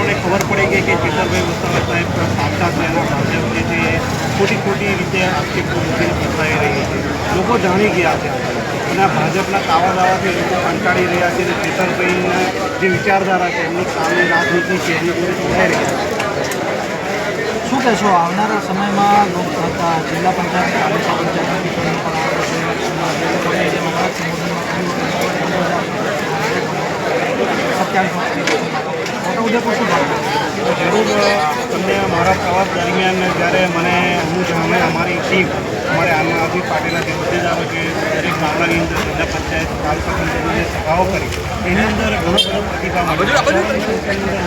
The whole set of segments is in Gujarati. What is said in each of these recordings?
લોકોને ખબર પડી ગઈ કે ચેતરભાઈ વસાવા સાહેબ સાચા છે અને ભાજપ જે છે એ ખોટી રીતે આર્થિક પ્રવૃત્તિને બતાવી રહી છે. લોકો જાણી ગયા છે અને આ ભાજપના કાવા દાવાથી લોકો કંટાળી રહ્યા છે અને ચેતરભાઈના જે વિચારધારા છે એમની કામની રાજનીતિ છે એની જોડે જોડાઈ રહ્યા છે. શું કહેશો આવનારા સમયમાં જિલ્લા પંચાયત તાલુકા પંચાયતની ચૂંટણી છોટાઉદેપુર શું જરૂર તમને મારા પ્રવાસ દરમિયાન જ્યારે હું જાણે અમારી ટીમ અમારે આમ આદમી પાર્ટીના જે હોદ્દેદારો છે દરેક ગામડાની અંદર જિલ્લા પંચાયત તાલુકા પંચાયતની જે સભાઓ કરી એની અંદર ઘણો બધો પ્રતિભાવ મળ્યો.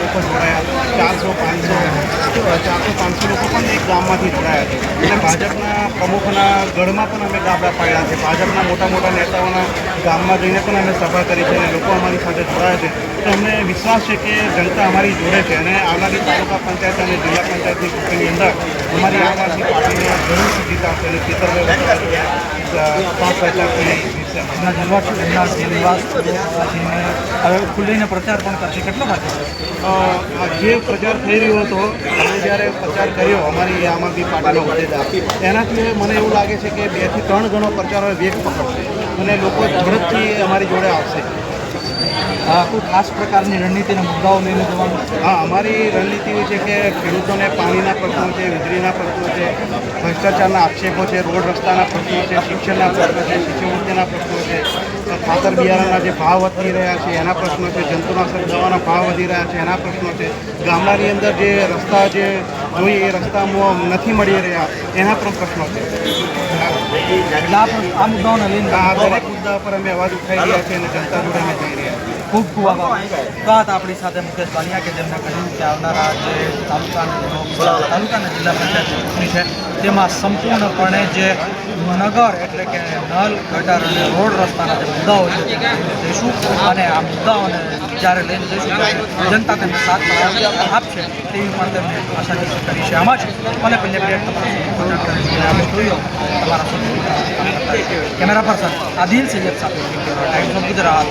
લોકો જોડાયા 400-500 લોકો પણ એક ગામમાંથી જોડાયા છે અને ભાજપના પ્રમુખના ગઢમાં પણ અમે ગાબડા પાડ્યા છે. ભાજપના મોટા મોટા નેતાઓના ગામમાં જઈને પણ અમે સભા કરી છે અને લોકો અમારી સાથે જોડાયા છે. તો અમને વિશ્વાસ છે કે જનતા અમારી જોડે છે અને આવનારી તાલુકા પંચાયત અને જિલ્લા પંચાયતની ચૂંટણીની અંદર અમારી આમ આદમી પાર્ટીને જરૂરથી જીતાશે અને ચેતરભાઈ હવે ખુલ્લીને પ્રચાર પણ કરશે. કેટલો બાકી જે પ્રચાર થઈ રહ્યો હતો અમે જ્યારે પ્રચાર કર્યો અમારી આમ આદમી પાર્ટીનો હોદ્દેદાર એનાથી મને એવું લાગે છે કે 2 થી 3 ગણો પ્રચાર હવે વેગ પકડશે અને લોકો ઝડપથી અમારી જોડે આવશે. કોઈ ખાસ પ્રકારની રણનીતિના મુદ્દાઓ લઈને જવાનું? હા, અમારી રણનીતિ એ છે કે ખેડૂતોને પાણીના પ્રશ્નો છે, વીજળીના પ્રશ્નો છે, ભ્રષ્ટાચારના આક્ષેપો છે, રોડ રસ્તાના પ્રશ્નો છે, શિક્ષણના પ્રશ્નો છે, શિષ્યવૃત્તિના પ્રશ્નો છે, ખાતર બિયારણના જે ભાવ વધી રહ્યા છે એના પ્રશ્નો છે, જંતુનાશક દવાના ભાવ વધી રહ્યા છે એના પ્રશ્નો છે, ગામડાની અંદર જે રસ્તા જે જોઈએ એ રસ્તામાં નથી મળી રહ્યા એના પણ પ્રશ્નો છે. આ મુદ્દાઓને લઈને આ દરેક મુદ્દા પર અમે અવાજ ઉઠાવી રહ્યા છીએ અને જનતા જોડે અમે જઈ રહ્યા છીએ. ખૂબ ખૂબ આભાર. તો આ આપણી સાથે મુકેશ બાલિયા કે જેમણે કહ્યું કે આવનારા જે તાલુકા અને જિલ્લા પંચાયત ચૂંટણી છે તેમાં સંપૂર્ણપણે જે નગર એટલે કે નલ ગટર અને રોડ રસ્તાના જે મુદ્દાઓ છે જઈશું અને આ મુદ્દાઓને જ્યારે લઈને જઈશું જનતા તેમને સાથ આપશે તેવી પણ તેમને આશા કરી છે. આમાં જ પલે પલે અપડેટ તમારા જોયો તમારા કેમેરા પર્સન આદિલ સૈયદ સાથે ટાઈમ્સ ઓફ ગુજરાત.